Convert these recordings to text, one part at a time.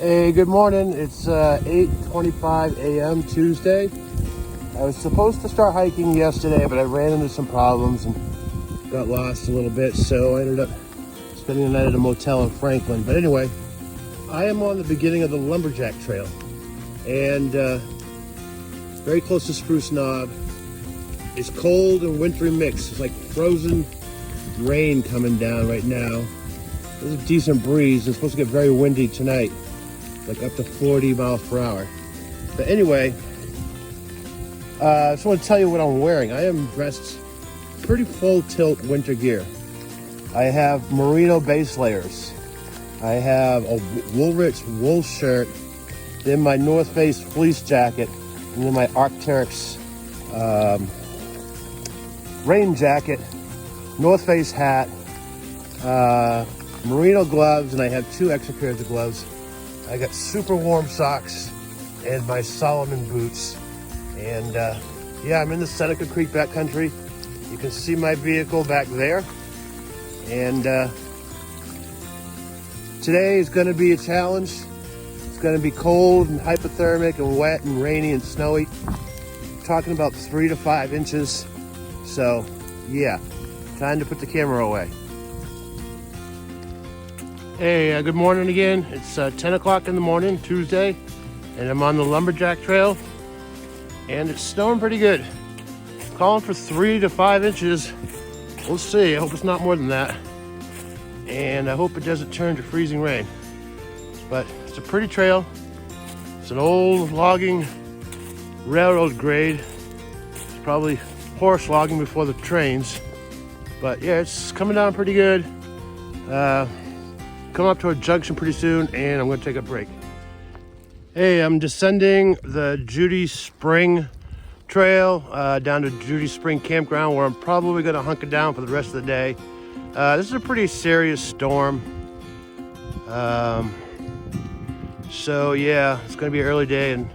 Hey, good morning. It's 8:25 a.m. Tuesday. I was supposed to start hiking yesterday, but I ran into some problems and got lost a little bit, so I ended up spending the night at a motel in Franklin. But anyway, I am on the beginning of the Lumberjack Trail, and very close to Spruce Knob. It's cold and wintry mix. It's like frozen rain coming down right now. There's a decent breeze. It's supposed to get very windy tonight, like up to 40 miles per hour. But anyway, I just want to tell you what I'm wearing. I am dressed pretty full tilt winter gear. I have merino base layers. I have a Woolrich wool shirt, then my North Face fleece jacket, and then my Arc'teryx rain jacket, North Face hat, merino gloves, and I have 2 extra pairs of gloves. I got super warm socks and my Solomon boots. And yeah, I'm in the Seneca Creek Backcountry. You can see my vehicle back there. And today is going to be a challenge. It's going to be cold and hypothermic and wet and rainy and snowy. I'm talking about 3 to 5 inches. So yeah, time to put the camera away. Hey, good morning again. It's 10 o'clock in the morning, Tuesday, and I'm on the Lumberjack Trail, and it's snowing pretty good. Calling for 3 to 5 inches. We'll see. I hope it's not more than that, and I hope it doesn't turn to freezing rain. But it's a pretty trail. It's an old logging railroad grade. It's probably horse logging before the trains, but yeah, it's coming down pretty good. Come up to a junction pretty soon, and I'm going to take a break. Hey, I'm descending the Judy Spring Trail down to Judy Spring Campground, where I'm probably going to hunker down for the rest of the day. This is a pretty serious storm. So yeah, it's going to be an early day, and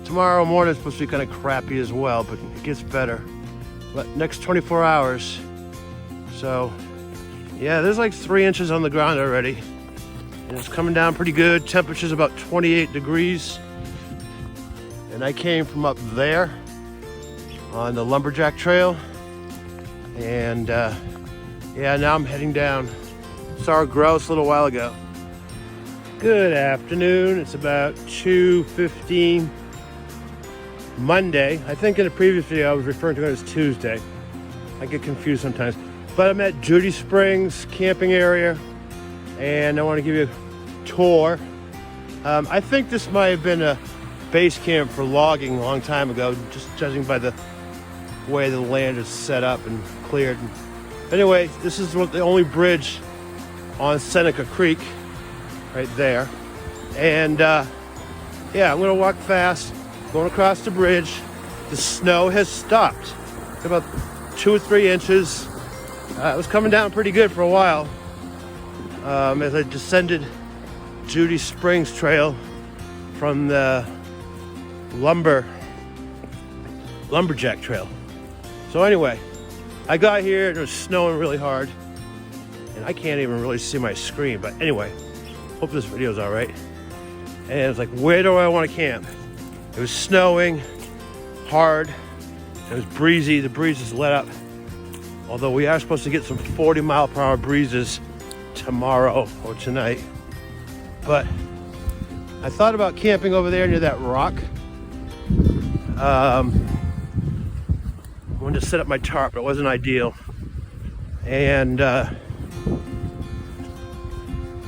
tomorrow morning is supposed to be kind of crappy as well, but it gets better. But next 24 hours. So yeah, there's like 3 inches on the ground already, and it's coming down pretty good. Temperature's about 28 degrees, and I came from up there on the Lumberjack Trail, and yeah, now I'm heading down. Saw a grouse a little while ago. Good afternoon. It's about 2:15 Monday. I think in the previous video I was referring to it as Tuesday. I get confused sometimes. But I'm at Judy Springs camping area, and I want to give you a tour. I think this might have been a base camp for logging a long time ago, just judging by the way the land is set up and cleared. Anyway, this is the only bridge on Seneca Creek, right there. And yeah, I'm gonna walk fast, going across the bridge. The snow has stopped. It's about 2 or 3 inches. It was coming down pretty good for a while as I descended Judy Springs Trail from the Lumberjack Trail. So anyway, I got here and it was snowing really hard, and I can't even really see my screen. But anyway, hope this video's all right. And it's like, where do I want to camp? It was snowing hard. It was breezy. The breeze has let up. Although we are supposed to get some 40-mile-per-hour breezes tomorrow or tonight. But I thought about camping over there near that rock. I wanted to set up my tarp, but it wasn't ideal. And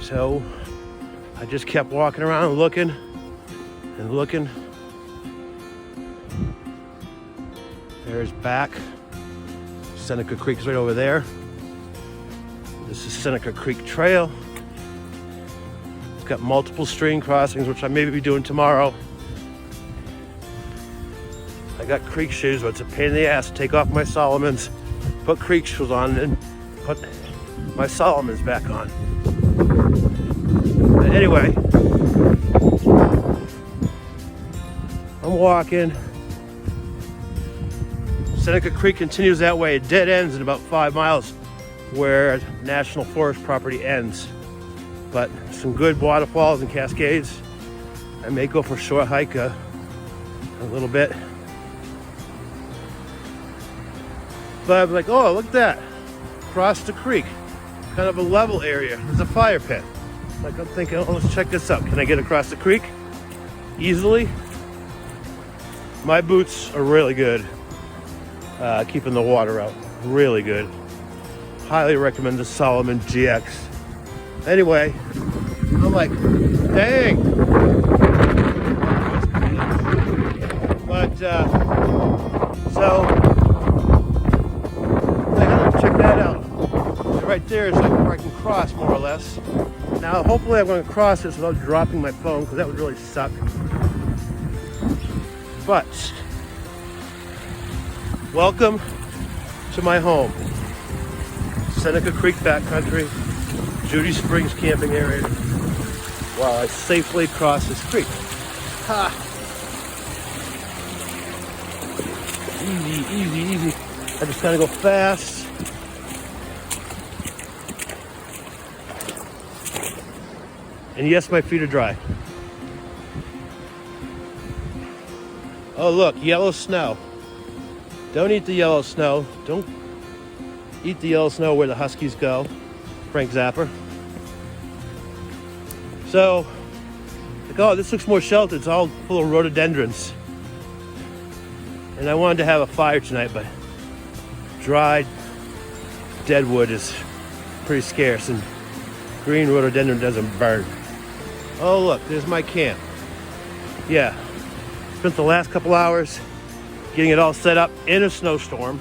so I just kept walking around looking and looking. There's back. Seneca Creek's right over there. This is Seneca Creek Trail. It's got multiple stream crossings, which I may be doing tomorrow. I got creek shoes, but it's a pain in the ass to take off my Solomons, put creek shoes on, and put my Solomons back on. But anyway, I'm walking. Seneca Creek continues that way. It dead ends in about 5 miles where National Forest property ends. But some good waterfalls and cascades. I may go for a short hike a little bit. But I'm like, oh, look at that. Across the creek. Kind of a level area. There's a fire pit. Like I'm thinking, oh, let's check this out. Can I get across the creek easily? My boots are really good. Keeping the water out. Really good. Highly recommend the Solomon GX. Anyway, I'm like, dang. But, so, I gotta check that out. And right there is like where I can cross, more or less. Now, hopefully I'm going to cross this without dropping my phone, because that would really suck. But, welcome to my home. Seneca Creek Backcountry, Judy Springs camping area, while I safely cross this creek. Ha! Easy, easy, easy. I just kind of go fast. And yes, my feet are dry. Oh look, yellow snow. Don't eat the yellow snow. Don't eat the yellow snow where the Huskies go. Frank Zappa. So, like, oh, this looks more sheltered. It's all full of rhododendrons. And I wanted to have a fire tonight, but dried dead wood is pretty scarce, and green rhododendron doesn't burn. Oh look, there's my camp. Yeah, spent the last couple hours getting it all set up in a snowstorm.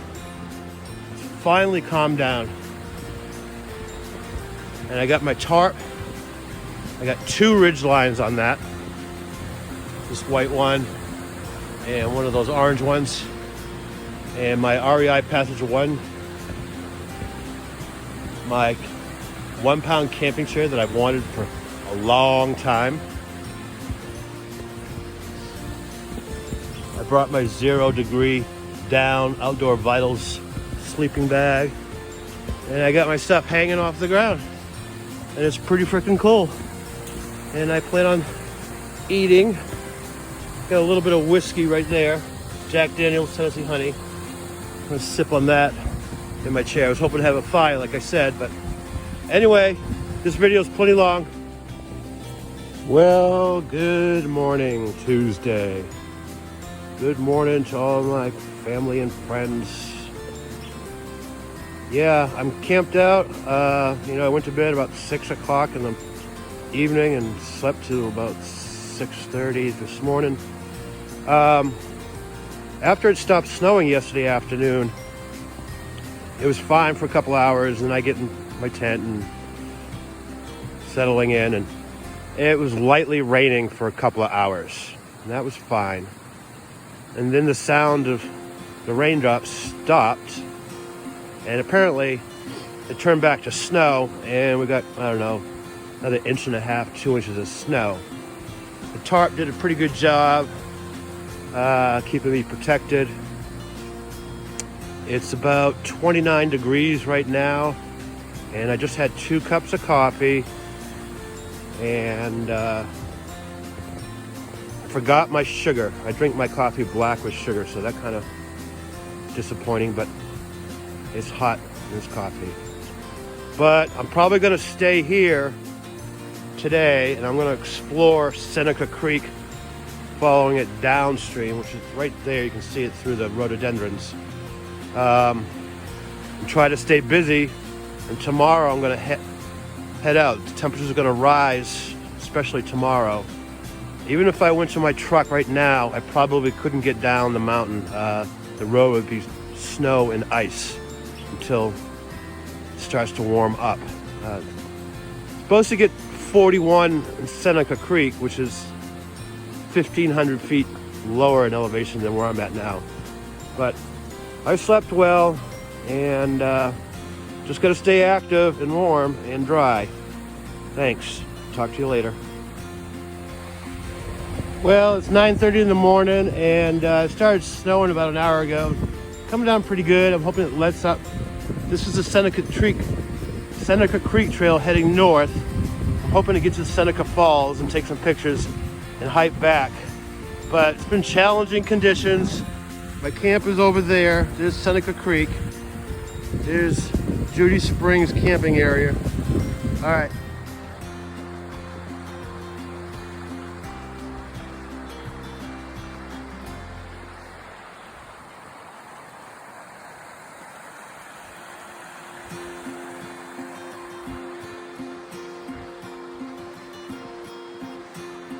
It's finally calmed down. And I got my tarp. I got 2 ridge lines on that. This white one and one of those orange ones. And my REI Passenger 1. My 1-pound camping chair that I've wanted for a long time. I brought my 0-degree down Outdoor Vitals sleeping bag. And I got my stuff hanging off the ground. And it's pretty freaking cool. And I plan on eating. Got a little bit of whiskey right there. Jack Daniel's Tennessee Honey. I'm gonna sip on that in my chair. I was hoping to have a fire, like I said, but anyway, this video is plenty long. Well, good morning, Tuesday. Good morning to all my family and friends. Yeah, I'm camped out. I went to bed about 6 o'clock in the evening and slept till about 6:30 this morning. After it stopped snowing yesterday afternoon, it was fine for a couple hours, and I get in my tent and settling in, and it was lightly raining for a couple of hours, and that was fine. And then the sound of the raindrops stopped, and apparently it turned back to snow, and we got, I don't know, another 1.5 to 2 inches of snow. The tarp did a pretty good job keeping me protected. It's about 29 degrees right now, and I just had 2 cups of coffee, and I forgot my sugar. I drink my coffee black with sugar, so that kind of disappointing, but it's hot in this coffee. But I'm probably going to stay here today, and I'm going to explore Seneca Creek, following it downstream, which is right there. You can see it through the rhododendrons. And try to stay busy. And tomorrow I'm going to head out. The temperatures are going to rise, especially tomorrow. Even if I went to my truck right now, I probably couldn't get down the mountain. The road would be snow and ice until it starts to warm up. Supposed to get 41 in Seneca Creek, which is 1,500 feet lower in elevation than where I'm at now. But I slept well, and just got to stay active and warm and dry. Thanks. Talk to you later. Well, it's 9:30 in the morning, and it started snowing about an hour ago. Coming down pretty good. I'm hoping it lets up. This is the Seneca Creek Trail heading north. I'm hoping to get to Seneca Falls and take some pictures and hike back. But it's been challenging conditions. My camp is over there. There's Seneca Creek. There's Judy Springs camping area. All right.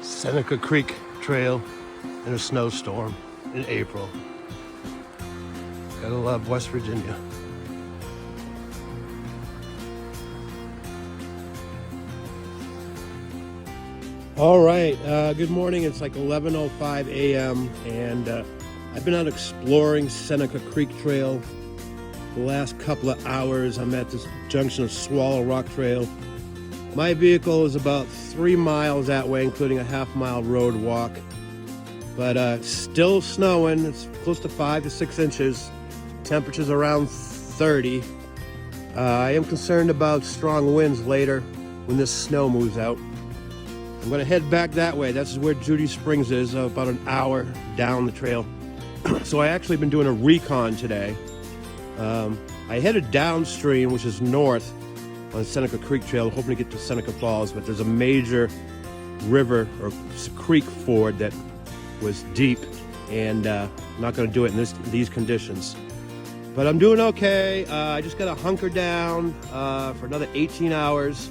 Seneca Creek Trail in a snowstorm in April. Gotta love West Virginia. All right, good morning. It's like 11:05 a.m. and I've been out exploring Seneca Creek Trail the last couple of hours. I'm at this junction of Swallow Rock Trail. My vehicle is about 3 miles that way, including a half-mile road walk. But still snowing. It's close to 5 to 6 inches. Temperatures around 30. I am concerned about strong winds later when this snow moves out. I'm gonna head back that way. That's where Judy Springs is, about an hour down the trail. So I actually been doing a recon today. I headed downstream, which is north, on Seneca Creek Trail, hoping to get to Seneca Falls, but there's a major river or creek ford that was deep, and I'm not going to do it in these conditions. But I'm doing okay. I just got to hunker down for another 18 hours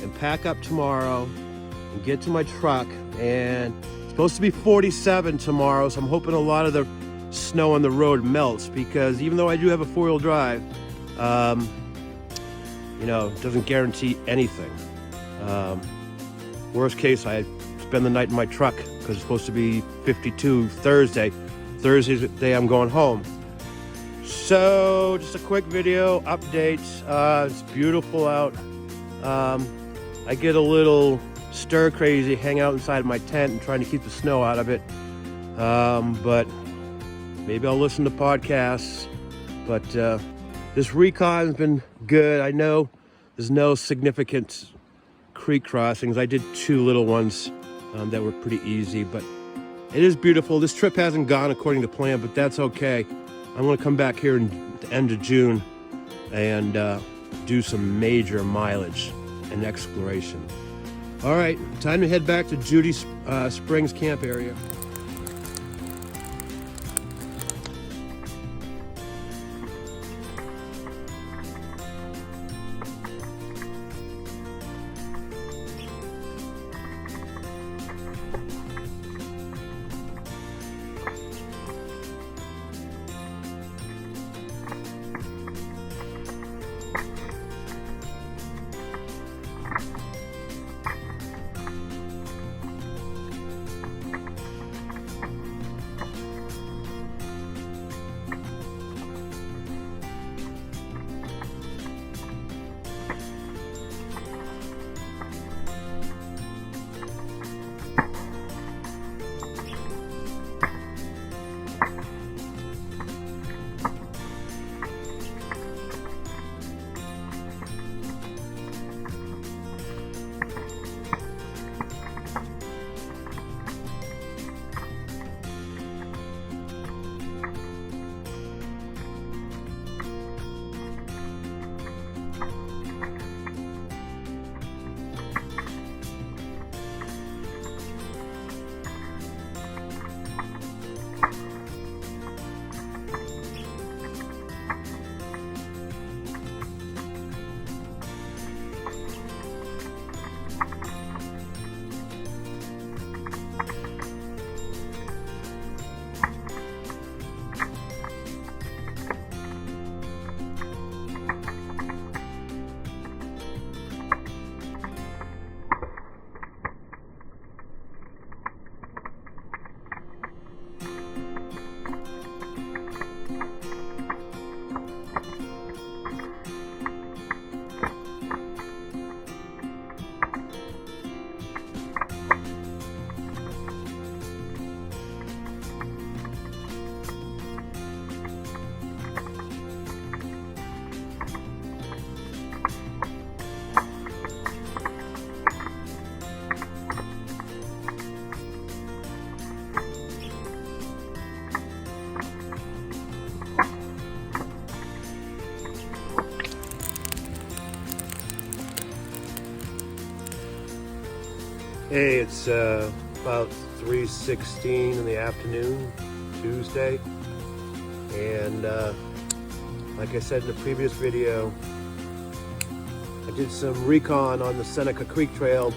and pack up tomorrow and get to my truck. And it's supposed to be 47 tomorrow, so I'm hoping a lot of the snow on the road melts, because even though I do have a four-wheel drive, you know, it doesn't guarantee anything. Worst case, I spend the night in my truck because it's supposed to be 52 Thursday. Thursday's the day I'm going home. So just a quick video update. It's beautiful out. I get a little stir crazy, hang out inside my tent and trying to keep the snow out of it. But maybe I'll listen to podcasts. But this recon's been good. I know there's no significant creek crossings. I did 2 little ones that were pretty easy, but it is beautiful. This trip hasn't gone according to plan, but that's okay. I'm going to come back here in the end of June and do some major mileage and exploration. All right, time to head back to Judy Springs camp area. Hey, it's about 3:16 in the afternoon, Tuesday, and like I said in the previous video, I did some recon on the Seneca Creek Trail,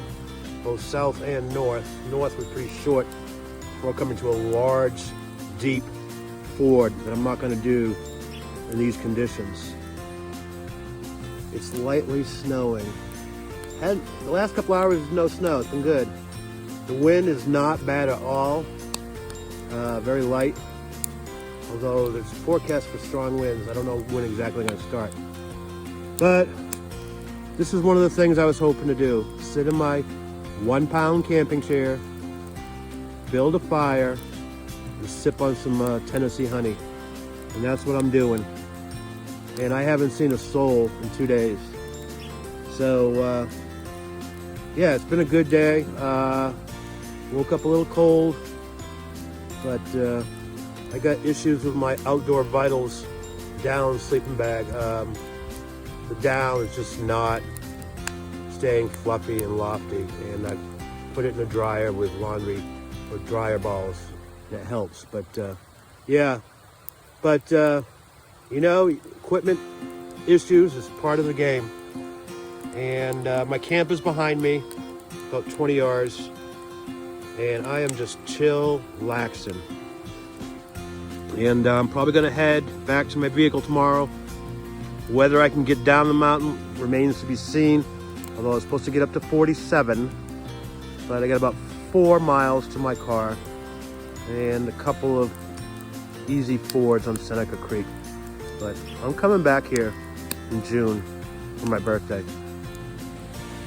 both south and north. North was pretty short before coming to a large, deep ford that I'm not going to do in these conditions. It's lightly snowing. The last couple hours, no snow. It's been good. The wind is not bad at all. Very light. Although there's forecast for strong winds. I don't know when exactly going to start. But this is one of the things I was hoping to do. Sit in my 1-pound camping chair, build a fire, and sip on some Tennessee honey. And that's what I'm doing. And I haven't seen a soul in 2 days. So, yeah, it's been a good day. Woke up a little cold, but I got issues with my Outdoor Vitals down sleeping bag. The down is just not staying fluffy and lofty, and I put it in a dryer with laundry or dryer balls. That helps, but yeah. But you know, equipment issues is part of the game. And my camp is behind me, about 20 yards, and I am just chill-laxing. And I'm probably going to head back to my vehicle tomorrow. Whether I can get down the mountain remains to be seen, although I was supposed to get up to 47, but I got about 4 miles to my car and a couple of easy fords on Seneca Creek. But I'm coming back here in June for my birthday.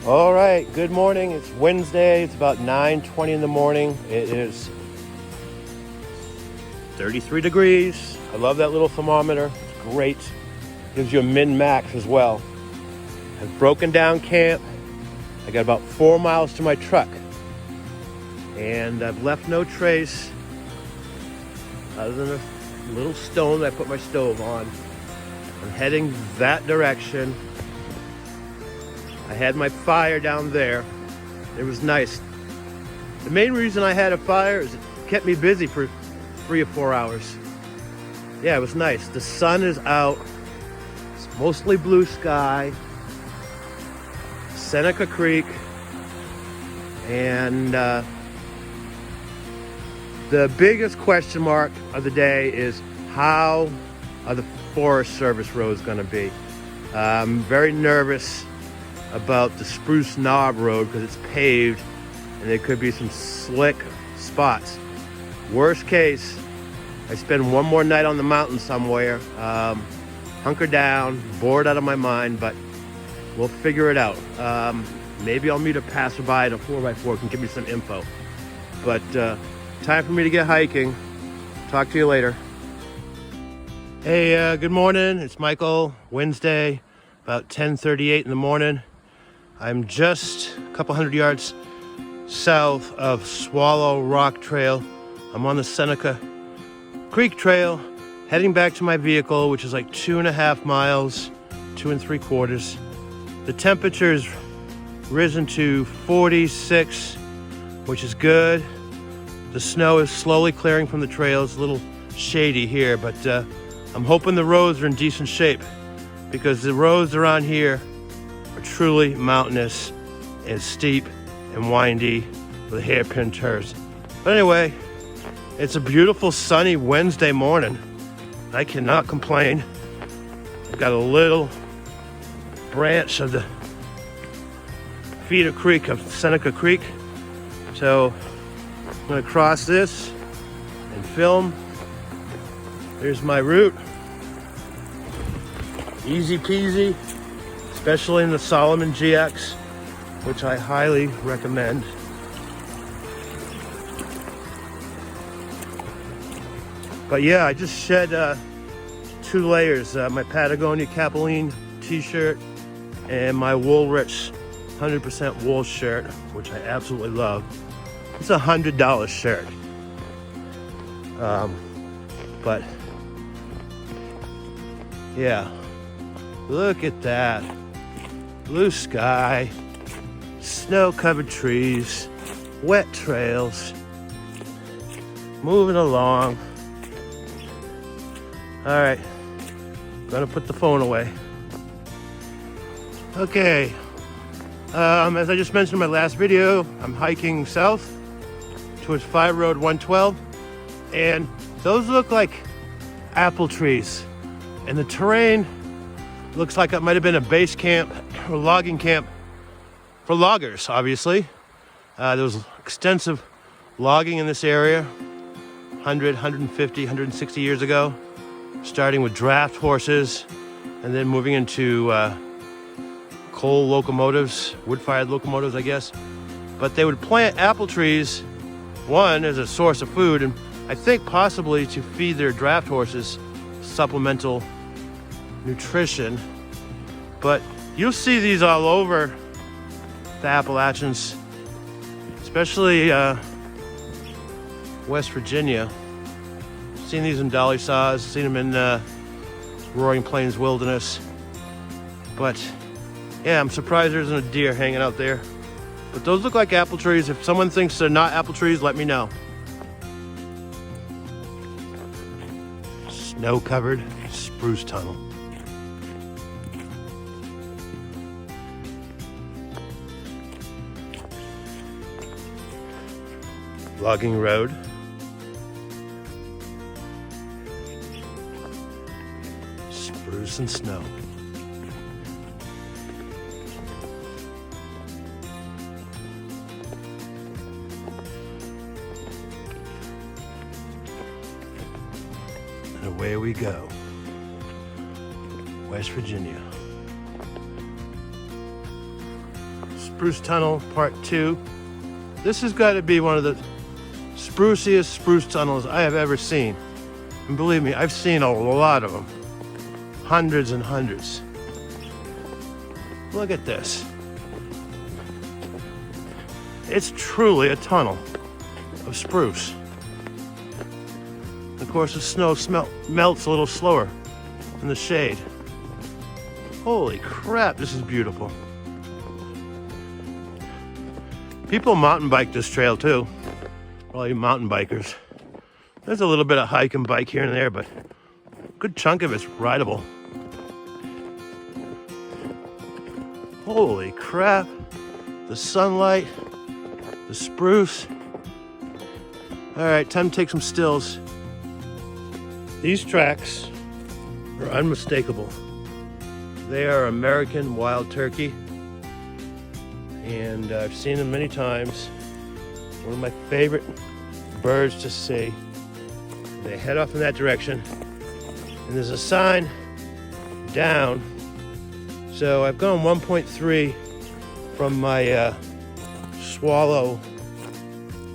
All right, good morning. It's Wednesday. It's about 9:20 in the morning. It is 33 degrees. I love that little thermometer. It's great. Gives you a min-max as well. I've broken down camp. I got about 4 miles to my truck. And I've left no trace other than a little stone that I put my stove on. I'm heading that direction. I had my fire down there. It was nice. The main reason I had a fire is it kept me busy for 3 or 4 hours. Yeah, it was nice. The sun is out. It's mostly blue sky. Seneca Creek. And the biggest question mark of the day is how are the Forest Service roads going to be? I'm very nervous about the Spruce Knob Road because it's paved and there could be some slick spots. Worst case, I spend one more night on the mountain somewhere, hunker down, bored out of my mind, but we'll figure it out. Maybe I'll meet a passerby in a 4x4 can give me some info. But time for me to get hiking. Talk to you later. Hey, good morning. It's Michael. Wednesday, about 10:38 in the morning. I'm just a couple hundred yards south of Swallow Rock Trail. I'm on the Seneca Creek Trail, heading back to my vehicle, which is like 2.5 miles, 2 3/4. The temperature's risen to 46, which is good. The snow is slowly clearing from the trail. It's a little shady here, but I'm hoping the roads are in decent shape because the roads around here are truly mountainous and steep and windy with hairpin turns. But anyway, it's a beautiful sunny Wednesday morning. I cannot complain. I've got a little branch of the feeder creek of Seneca Creek. So I'm gonna cross this and film. There's my route. Easy peasy, especially in the Solomon GX, which I highly recommend. But yeah, I just shed 2 layers, my Patagonia Capilene t-shirt and my Woolrich 100% wool shirt, which I absolutely love. It's a $100 shirt. But yeah, look at that. Blue sky, snow-covered trees. wet trails. Moving along. All right, gonna put the phone away. Okay, as I just mentioned in my last video, I'm hiking south towards 5 Road 112, and those look like apple trees, and the terrain looks like it might have been a base camp or logging camp for loggers, obviously. There was extensive logging in this area 100, 150, 160 years ago, starting with draft horses and then moving into coal locomotives, wood-fired locomotives, I guess. But they would plant apple trees, one, as a source of food, and I think possibly to feed their draft horses supplemental nutrition. But you'll see these all over the Appalachians, especially West Virginia. Seen these in dolly saws, seen them in Roaring Plains Wilderness. But yeah, I'm surprised there isn't a deer hanging out there. But those look like apple trees. If someone thinks they're not apple trees, let me know. Snow-covered spruce tunnel. Logging road. Spruce and snow. And away we go. West Virginia. Spruce Tunnel Part 2. This has got to be one of the spruciest spruce tunnels I have ever seen. And believe me, I've seen a lot of them. Hundreds and hundreds. Look at this. It's truly a tunnel of spruce. Of course, the snow melts a little slower in the shade. Holy crap, this is beautiful. People mountain bike this trail too. All you mountain bikers. There's a little bit of hike and bike here and there, but a good chunk of it's rideable. Holy crap. The sunlight, the spruce. All right, time to take some stills. These tracks are unmistakable. They are American wild turkey, and I've seen them many times. One of my favorite birds to see. They head off in that direction, and there's a sign down. So I've gone 1.3 from my swallow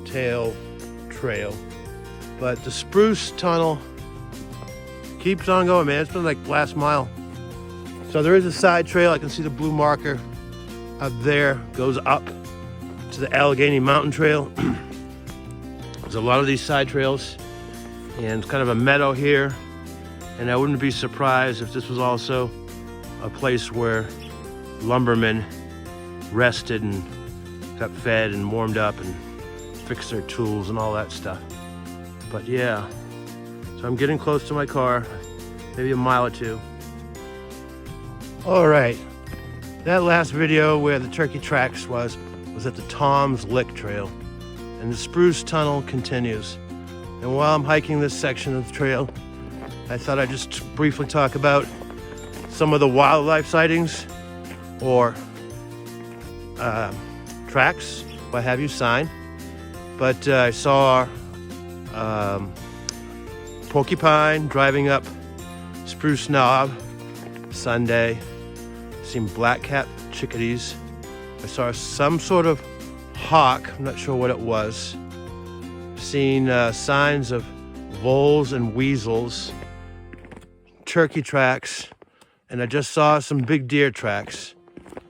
tail trail, but the spruce tunnel keeps on going, man. It's been like last mile. So there is a side trail. I can see the blue marker up there, goes up to the Allegheny Mountain Trail. There's a lot of these side trails, and it's kind of a meadow here. And I wouldn't be surprised if this was also a place where lumbermen rested and got fed and warmed up and fixed their tools and all that stuff. But yeah, so I'm getting close to my car, maybe a mile or two. All right, that last video where the turkey tracks was at the Tom's Lick Trail, and the Spruce Tunnel continues. And while I'm hiking this section of the trail, I thought I'd just briefly talk about some of the wildlife sightings or tracks, what have you, sign. But I saw porcupine driving up Spruce Knob Sunday. Seen black-capped chickadees. I saw some sort of hawk, I'm not sure what it was. Seen signs of voles and weasels, turkey tracks, and I just saw some big deer tracks.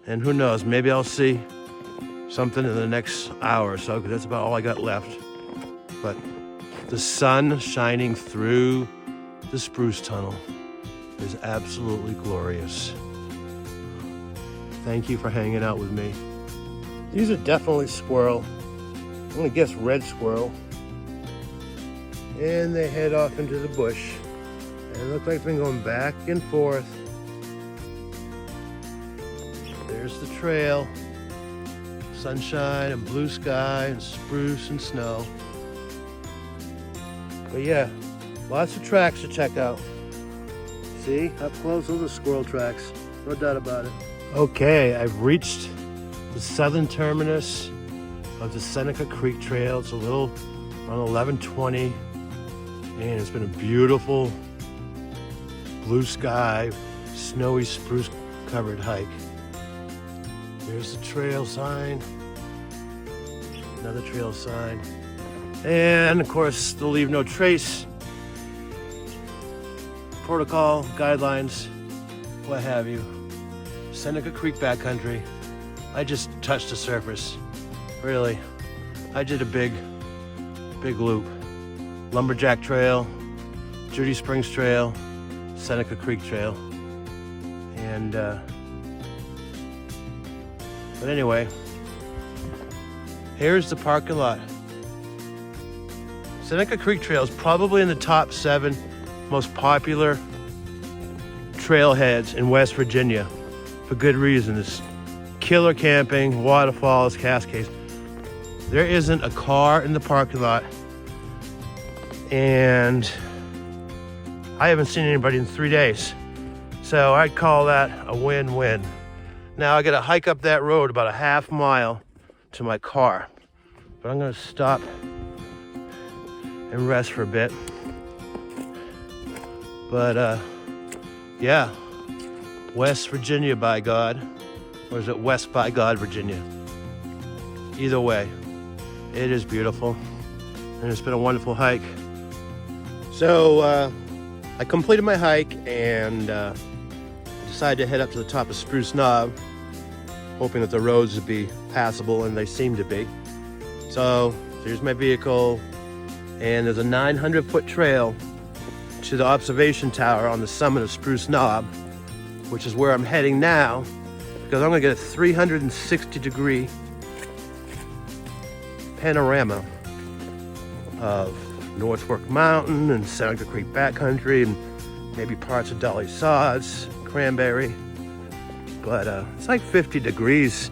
And who knows, maybe I'll see something in the next hour or so, because that's about all I got left. But the sun shining through the Spruce Tunnel is absolutely glorious. Thank you for hanging out with me. These are definitely squirrel. I'm gonna guess red squirrel. And they head off into the bush. And it looks like it's been going back and forth. There's the trail. Sunshine and blue sky and spruce and snow. But yeah, lots of tracks to check out. See, up close, those are squirrel tracks. No doubt about it. Okay, I've reached the southern terminus of the Seneca Creek Trail. It's a little around 11:20, and it's been a beautiful blue sky, snowy spruce covered hike. There's the trail sign, another trail sign, and of course the leave no trace protocol, guidelines, what have you. Seneca Creek Backcountry. I just touched the surface, really. I did a big loop. Lumberjack Trail, Judy Springs Trail, Seneca Creek Trail, and but anyway, here's the parking lot. Seneca Creek Trail is probably in the top 7 most popular trailheads in West Virginia, for good reason. It's killer camping, waterfalls, cascades. There isn't a car in the parking lot, and I haven't seen anybody in 3 days. So I'd call that a win-win. Now I gotta hike up that road about a half mile to my car, but I'm gonna stop and rest for a bit. But yeah, West Virginia by God, or is it West by God, Virginia? Either way, it is beautiful, and it's been a wonderful hike. So I completed my hike and decided to head up to the top of Spruce Knob, hoping that the roads would be passable, and they seem to be. So there's my vehicle, and there's a 900-foot trail to the observation tower on the summit of Spruce Knob, which is where I'm heading now, because I'm gonna get a 360-degree panorama of Northfork Mountain and Seneca Creek Backcountry and maybe parts of Dolly Sods, Cranberry. But it's like 50 degrees,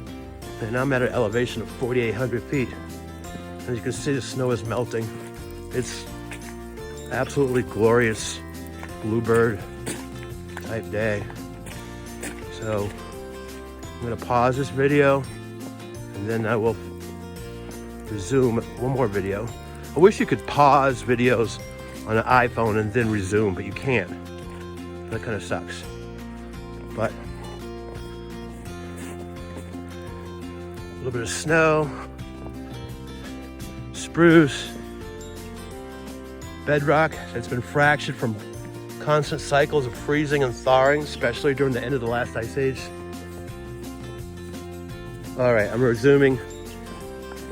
and I'm at an elevation of 4,800 feet. As you can see, the snow is melting. It's absolutely glorious bluebird type day. So I'm gonna pause this video, and then I will resume one more video. I wish you could pause videos on an iPhone and then resume, but you can't. That kind of sucks. But a little bit of snow, spruce, bedrock that's been fractured from constant cycles of freezing and thawing, especially during the end of the last ice age. All right, I'm resuming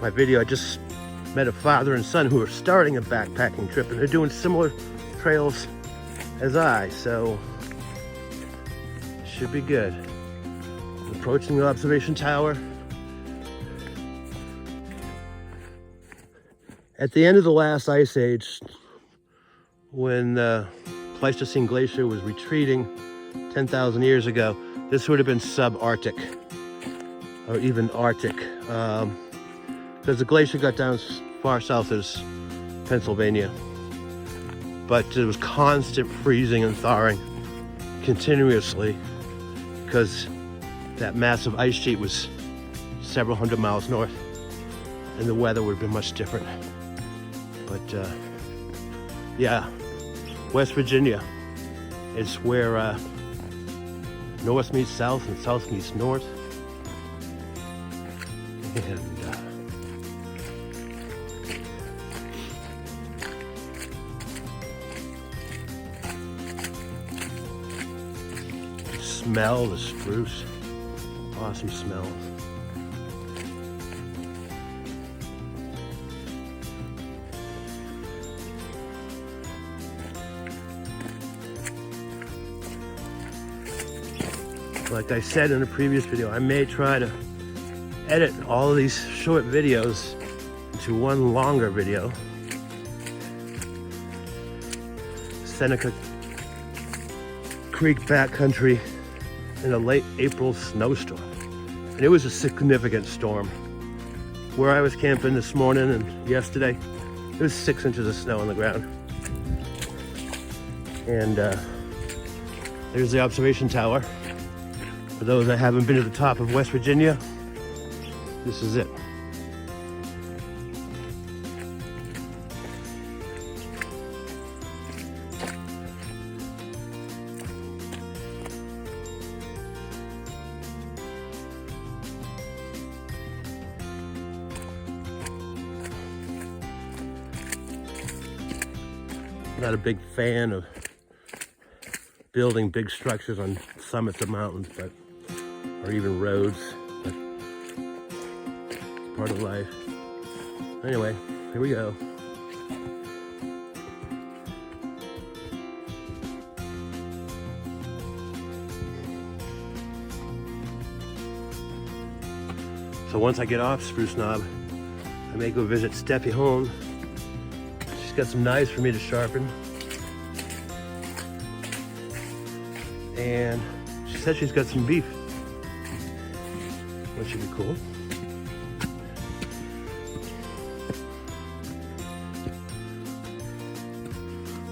my video. I just met a father and son who are starting a backpacking trip, and they're doing similar trails as I, so should be good. Approaching the observation tower. At the end of the last ice age, when the Pleistocene glacier was retreating 10,000 years ago, this would have been subarctic, or even Arctic, because the glacier got down as far south as Pennsylvania. But there was constant freezing and thawing continuously, because that massive ice sheet was several hundred miles north, and the weather would have been much different. But yeah, West Virginia is where north meets south and south meets north. And smell the spruce, awesome smell. Like I said in a previous video, I may try to edit all of these short videos into one longer video. Seneca Creek Backcountry in a late April snowstorm. And it was a significant storm. Where I was camping this morning and yesterday, it was 6 inches of snow on the ground. And there's the observation tower. For those that haven't been to the top of West Virginia, this is it. I'm not a big fan of building big structures on summits of mountains, or even roads, but it's part of life. Anyway, here we go. So once I get off Spruce Knob, I may go visit Steffi home. She's got some knives for me to sharpen. And she said she's got some beef, which should be cool.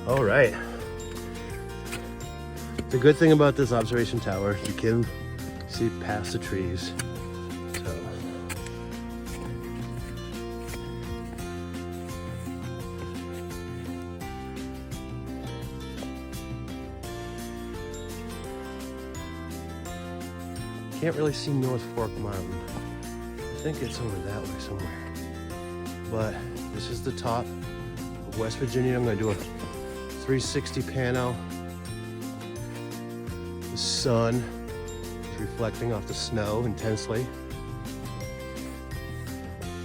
All right. The good thing about this observation tower, you can see past the trees. So can't really see North Fork Mountain. I think it's over that way somewhere. But this is the top of West Virginia. I'm going to do a 360 pano. The sun is reflecting off the snow intensely.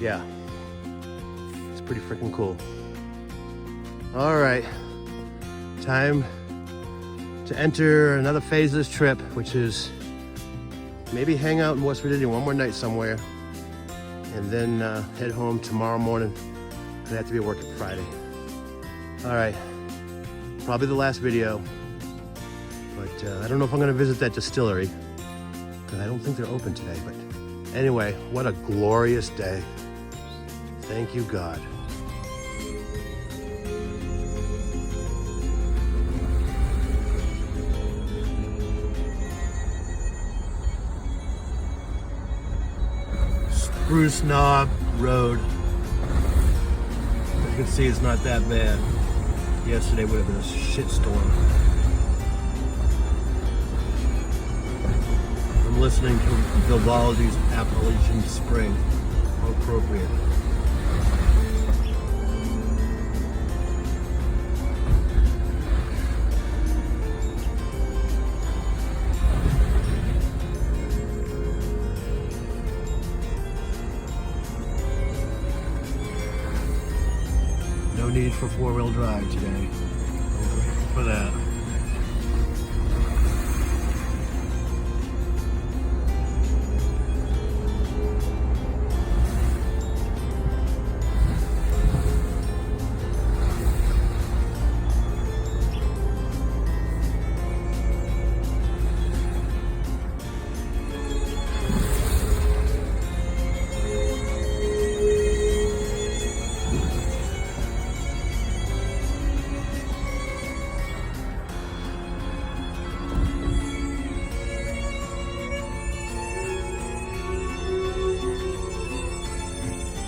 Yeah, it's pretty freaking cool. All right, time to enter another phase of this trip, which is maybe hang out in West Virginia one more night somewhere, and then head home tomorrow morning. I have to be working Friday. All right, probably the last video, but I don't know if I'm gonna visit that distillery, because I don't think they're open today, but anyway, what a glorious day. Thank you, God. Spruce Knob Road. As you can see, it's not that bad. Yesterday would have been a shitstorm. I'm listening to Vivaldi's Appalachian Spring. How appropriate. No need for four-wheel drive today. I'm grateful for that.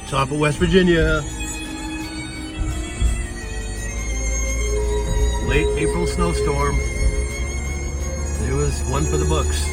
Top of West Virginia. Late April snowstorm. It was one for the books.